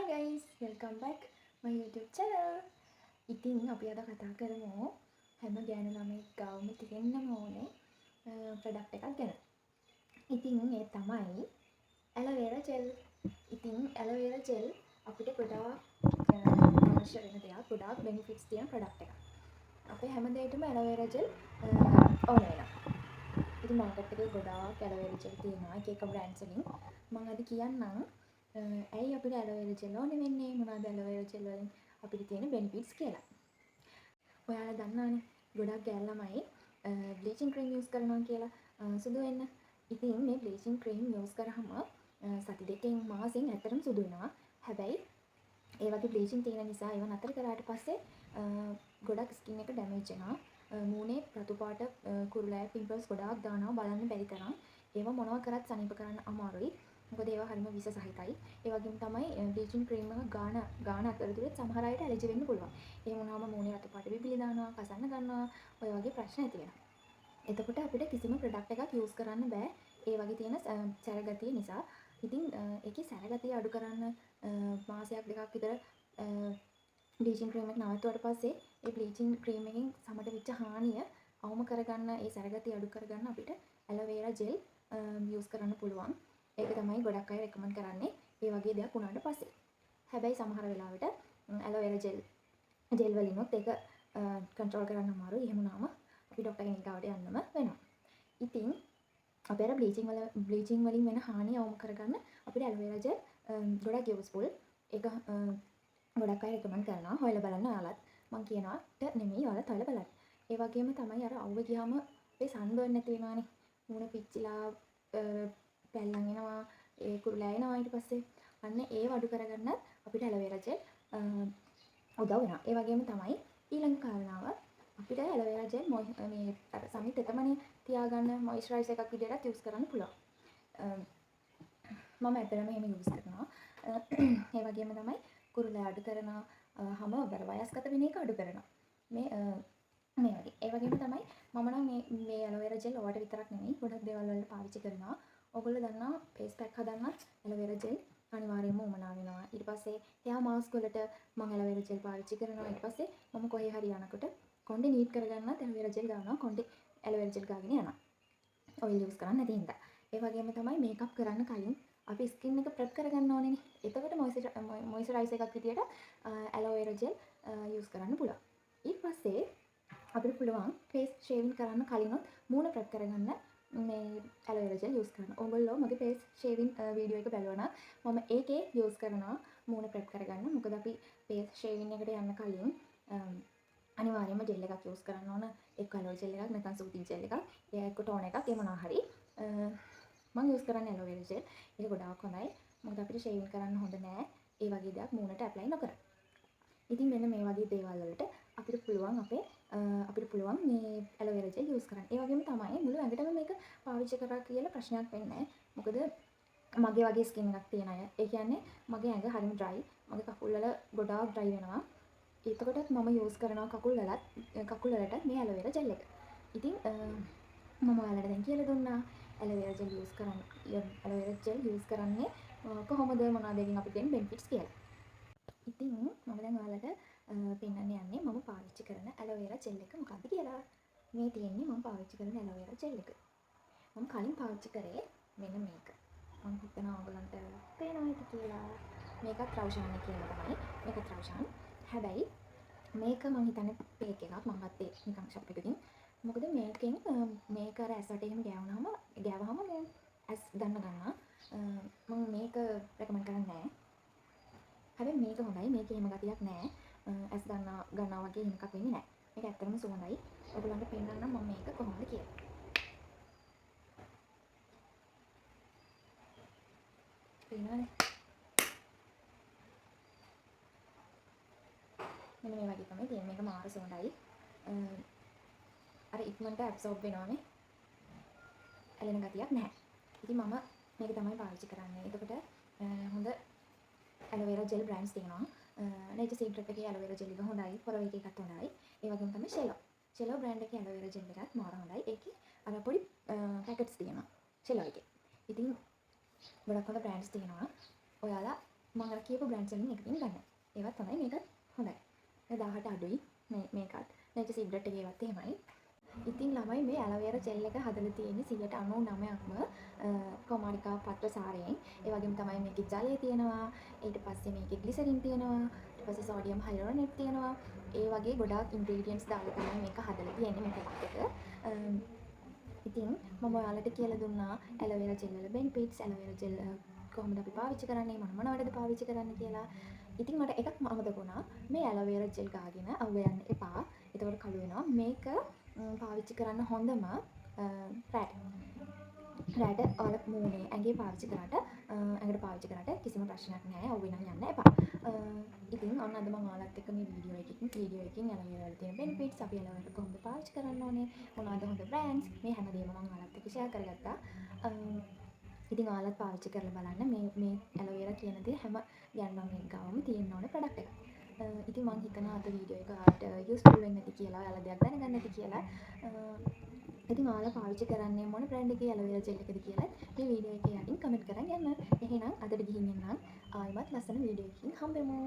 Hi guys, welcome back my YouTube channel. ඉතින් අපි අද කතා කරමු හැම ගෑනු ළමෙක් ගාවම තියෙන්නම ඕනේ ප්‍රොඩක්ට් එකක් ගැන. ඉතින් ඒ තමයි ඇලෝවෙරා ජෙල්. ඉතින් ඇලෝවෙරා ජෙල් අපිට ගොඩාක් අවශ්‍ය වෙන දෙයක්, ගොඩාක් බෙනිෆිට්ස් තියෙන ප්‍රොඩක්ට් එකක්. අපේ හැම දෙයකටම ඇලෝවෙරා ජෙල් ඕන වෙනවා. ඉතින් මාකට් එකේ ගොඩාක් ඇලෝවෙරා ජෙල් තියෙනවා එක එක බ්‍රෑන්ඩ්ස් වලින්. මම අද කියන්නම් ඇයි අපිට ඇලෝවෙරා ජෙල් ඕනේ වෙන්නේ, මොනවද ඇලෝවෙරා ජෙල් වලින් අපිට තියෙන බෙනිෆිට්ස් කියලා. ඔයාලා දන්නවනේ ගොඩක් ගෑල් ළමයි බ්ලීචින් ක්‍රීම් යූස් කරනවා කියලා සුදු වෙන්න. ඉතින් මේ බ්ලීචින් ක්‍රීම් යූස් කරාම සති දෙකකින් මාසෙන් ඇත්තටම සුදු වෙනවා. හැබැයි ඒ වගේ බ්ලීචින් තියෙන නිසා ඒව නතර කරාට පස්සේ ගොඩක් ස්කින් එක ඩැමේජ් වෙනවා. මූණේ රතු පාට කුරුලෑ පිම්පල්ස් ගොඩාක් දානවා බලන්න බැරි තරම්. ඒව මොනවා කරත් සනීප කරන්න අමාරුයි. මොකද ඒවා හරිම විස සහිතයි. ඒ වගේම තමයි බ්ලීචින් ක්‍රීම් එක ගාන අතරතුරත් සමහර අයට ඇලර්ජි වෙන්න පුළුවන්. ඒ වුණාම මූණේ රතු පාට බිබිලි දානවා, කසන්න ගන්නවා, ඔය වගේ ප්‍රශ්න ඇති වෙනවා. එතකොට අපිට කිසිම ප්‍රොඩක්ට් එකක් යූස් කරන්න බෑ. ඒ වගේ තියෙන සැර ගතිය නිසා. ඉතින් ඒකේ සැර ගතිය අඩු කරන්න මාසයක් දෙකක් විතර බ්ලීචින් ක්‍රීම් එක නවත්තුවාට පස්සේ ඒ බ්ලීචින් ක්‍රීම් එකෙන් සමට වෙච්ච හානිය අවම කරගන්න, ඒ සැර ගතිය අඩු කරගන්න අපිට ඇලෝවෙරා ජෙල් යූස් කරන්න පුළුවන්. ඒක තමයි ගොඩක් අය රෙකමන්ඩ් කරන්නේ ඒ වගේ දෙයක් වුණාට පස්සේ. හැබැයි සමහර වෙලාවට ඇලෝවෙරා ජෙල් වලිනුත් ඒක කන්ට්‍රෝල් කරන්න අමාරුයි. එහෙම වුණාම අපි ડોක්ටර් කෙනෙක් ගාවට යන්නම වෙනවා. ඉතින් අපේ අර බ්ලීචින් වලින් වෙන හානිය අවම කරගන්න අපිට ඇලෝවෙරා ජෙල් ගොඩක් යූස්ෆුල්. ඒක ගොඩක් අය රෙකමන්ඩ් කරනවා. හොයලා බලන්න ඔයාලත්. මම කියනවාට නෙමෙයි, ඔයාලත් හොයලා බලන්න. ඒ වගේම තමයි අර අවුව ගියාම අපේ සන්බර්න් නැති වෙනවානේ. මූණ පිච්චිලා පැල්ලන් එනවා, ඒ කුරුලෑ එනවා. ඊට පස්සේ අන්න ඒව අඩු කරගන්නත් අපිට ඇලෝවෙරා ජෙල් උදව් වෙනවා. ඒ වගේම තමයි ඊළඟ කාරණාව අපිට ඇලෝවෙරා ජෙල් මේ අර සමි තෙතමනේ තියාගන්න මොයිස්චරයිසර් එකක් විදිහට යූස් කරන්න පුළුවන්. මම ඇත්තටම එහෙම යූස් කරනවා. ඒ වගේම තමයි කුරුලෑ අඩු කරනවා, හැම වයස්ගත වෙන එක අඩු කරනවා. මේ වගේ. ඒ වගේම තමයි මම නම් මේ ඇලෝවෙරා ජෙල් ඔයාලට විතරක් නෙමෙයි ගොඩක් දේවල් වලට පාවිච්චි කරනවා. ඔයගොල්ලෝ දන්නවා ෆේස් පැක් හදන්නත් ඇලෝවෙරා ජෙල් අනිවාර්යයෙන්ම උමනා වෙනවා. ඊට පස්සේ එයා මාස්ක් වලට මම ඇලෝවෙරා ජෙල් පාවිච්චි කරනවා. ඊට පස්සේ මම කොහේ හරි යනකොට කොණ්ඩේ නීට් කරගන්නත් ඇලෝවෙරා ජෙල් ගන්නවා. කොණ්ඩේ ඇලෝවෙරා ජෙල් ගාගෙන යනවා. ඔයිල් යූස් කරන්නේ නැති හින්දා. ඒ වගේම තමයි මේකප් කරන්න කලින් අපි ස්කින් එක ප්‍රෙප් කරගන්න ඕනේනේ. එතකොට මොයිස්චරයිසර් එකක් විදියට ඇලෝවෙරා ජෙල් යූස් කරන්න පුළුවන්. ඊට පස්සේ අපිට පුළුවන් ෆේස් ෂේවින් කරන්න කලිනුත් මූණ ප්‍රෙප් කරගන්න මේ ඇලෝවෙරා ජෙල් යූස් කරනවා. ඔයගොල්ලෝ මගේ ෆේස් ෂේවින් වීඩියෝ එක බැලුවා නම් මම ඒකේ යූස් කරනවා මූණ ප්‍රෙප් කරගන්න. මොකද අපි ෆේස් ෂේවින් එකට යන්න කලින් අනිවාර්යයෙන්ම ජෙල් එකක් යූස් කරන්න ඕන. එක්ක ඇලෝ ජෙල් එකක් නැත්නම් සූතින් ජෙල් එකක්, එක්ක ටෝන එකක්, ඒ මොනවා හරි. මම යූස් කරන්නේ ඇලෝවෙරා ජෙල්. ඒක ගොඩාක් හොඳයි. මොකද අපිට ෂේවින් කරන්න හොඳ නෑ ඒ වගේ දෙයක් මූණට ඇප්ලයි නොකර. ඉතින් මෙන්න මේ වගේ දේවල් වලට අපිට පුළුවන් මේ ඇලෝවෙරා ජෙල් යූස් කරන්න. ඒ වගේම තමයි මුළු ඇඟටම මේක පාවිච්චි කරා කියලා ප්‍රශ්නයක් වෙන්නේ නැහැ. මොකද මගේ වගේ ස්කින් එකක් තියෙන අය, ඒ කියන්නේ මගේ ඇඟ හරිම ඩ්‍රයි, මගේ කකුල් වල ගොඩාක් ඩ්‍රයි වෙනවා. ඒකකොටත් මම යූස් කරනවා කකුල් වලට මේ ඇලෝවෙරා ජෙල් එක. ඉතින් මම ඔයාලට දැන් කියලා දුන්නා ඇලෝවෙරා ජෙල් යූස් කරන්නේ කොහොමද, මොනවද ඒකෙන් අපිට දෙන බෙනිෆිට්ස් කියලා. ඉතින් මම දැන් ඔයාලට පෙන්වන්න යන්නේ මම පාවිච්චි කරන ඇලෝවෙරා ජෙල් එක මොකක්ද කියලා. මේ තියෙන්නේ මම පාවිච්චි කරන ඇලෝවෙරා ජෙල් එක. මම කලින් පාවිච්චි කරේ මෙන්න මේක. මම හිතනවා ඔයගලන්ට පේනවා ඇති කියලා. මේකත් රවුෂාන් කියන තමයි. මේක රවුෂාන්. හැබැයි මේක මම හිතන්නේ පේක් එකක්. මම ගත්තේ නිකන් ෂොප් එකකින්. මොකද මේකෙන් මේක අර ඇසට එහෙම ගෑවහම මේ ඇස් ගන්නවා. මම මේක රෙකමන්ඩ් කරන්නේ නැහැ. හැබැයි මේක හොඳයි. මේකේ එහෙම ගතියක් නැහැ. ඇස් ගන්නවා වගේ එහෙම එකක් වෙන්නේ නැහැ. මේක ඇත්තටම සුවඳයි. ඔයගලන්ට පෙන්නන්නම් මම මේක කොහොමද කියලා. පේනවනේ. මෙන්න මේ වගේ තමයි තියෙන්නේ. මේක මාර සුවඳයි. අර ඉක්මනට ඇබ්සෝබ් වෙනවානේ. ඇලෙන ගතියක් නැහැ. ඉතින් මම මේක තමයි පාවිච්චි කරන්නේ. එතකොට හොඳ ඇලෝවෙරා ජෙල් බ්‍රෑන්ඩ්ස් තියෙනවා. නේචර් සීක්‍රට් එකේ ඇලෝවෙරා ජෙල් එක හොඳයි. ෆොරෙවර් එකත් හොඳයි. ඒ වගේම තමයි ෂෙලෝ බ්‍රෑන්ඩ් එකේ ඇලෝවෙරා ජෙල් එකත් මාර හොඳයි. ඒකේ අර පොඩි පැකට්ස් තියෙනවා ෂෙලෝ එකේ. ඉතින් ගොඩක් හොඳ බ්‍රෑන්ඩ්ස් තියෙනවා. ඔයාලා මම අර කියපු බ්‍රෑන්ඩ්ස් වලින් එකකින් ගන්න. ඒවත් තමයි මේකත් හොඳයි. 1000ට අඩුයි මේකත්. නැච සිග්‍රට් එකේ ඒවත් එහෙමයි. ඉතින් ළමයි මේ ඇලෝවෙරා ජෙල් එක හදලා තියෙන්නේ 99%ක්ම කොමාරිකා පත්‍ර සාරයෙන්. ඒ වගේම තමයි මේකේ ජලය තියෙනවා. ඊට පස්සේ මේකේ ග්ලිසරින් තියෙනවා. ඊට පස්සේ සෝඩියම් හයලුරොනේට් තියෙනවා. ඒ වගේ ගොඩාක් ඉන්ග්‍රීඩියන්ට්ස් දාලා තමයි මේක හදලා තියෙන්නේ මේ ප්‍රොඩක්ට් එක. ඉතින් මම ඔයාලට කියලා දුන්නා ඇලෝවෙරා ජෙල් වල බෙනිෆිට්ස්, ඇලෝවෙරා ජෙල් කොහොමද අපි පාවිච්චි කරන්නේ, මොන වැඩද පාවිච්චි කරන්න කියලා. ඉතින් මට එකක් අමතක වුණා. මේ ඇලෝවෙරා ජෙල් ගාගෙන අවුව යන්න එපා. ඒතකොට කළු වෙනවා. මේක පාවිච්චි කරන්න හොඳම රැට ඔයාලා මූණේ ඇඟේ පාවිච්චි කරාට ඇඟට පාවිච්චි කරාට කිසිම ප්‍රශ්නයක් නැහැ. අවුව නම් යන්න එපා. ඉතින් ඔන්න අද මම ඔයාලත් එක්ක මේ වීඩියෝ එකකින් ඇලෝවෙරා වල තියෙන බෙනිෆිට්ස්, අපි ඇලෝවෙරා කොහොමද පාවිච්චි කරන්න ඕනේ, මොනවද හොඳ බ්‍රෑන්ඩ්ස්, මේ හැමදේම මම ඔයාලත් එක්ක ෂෙයා කරගත්තා. ඉතින් ඔයාලත් පාවිච්චි කරලා බලන්න. මේ ඇලෝවෙරා කියන දේ හැම ගැන්වමෙක් ගාවම තියෙන්න ඕන ප්‍රොඩක්ට් එකක්. ඉතින් මම හිතනවා අද වීඩියෝ එක ඔයාලට යූස්ෆුල් වෙන්න ඇති කියලා, ඔයාලා දෙයක් දැනගන්න ඇති කියලා. ඉතින් ඔයාලා පාවිච්චි කරන්නේ මොන බ්‍රෑන්ඩ් එකේ ඇලෝවෙරා ජෙල් එකද කියලා මේ වීඩියෝ එකේ යටින් කමෙන්ට් කරන් යන්න. එහෙනම් අදට ගිහින් එන්නම්. ආයෙමත් ලස්සන වීඩියෝ එකකින් හම්බෙමු.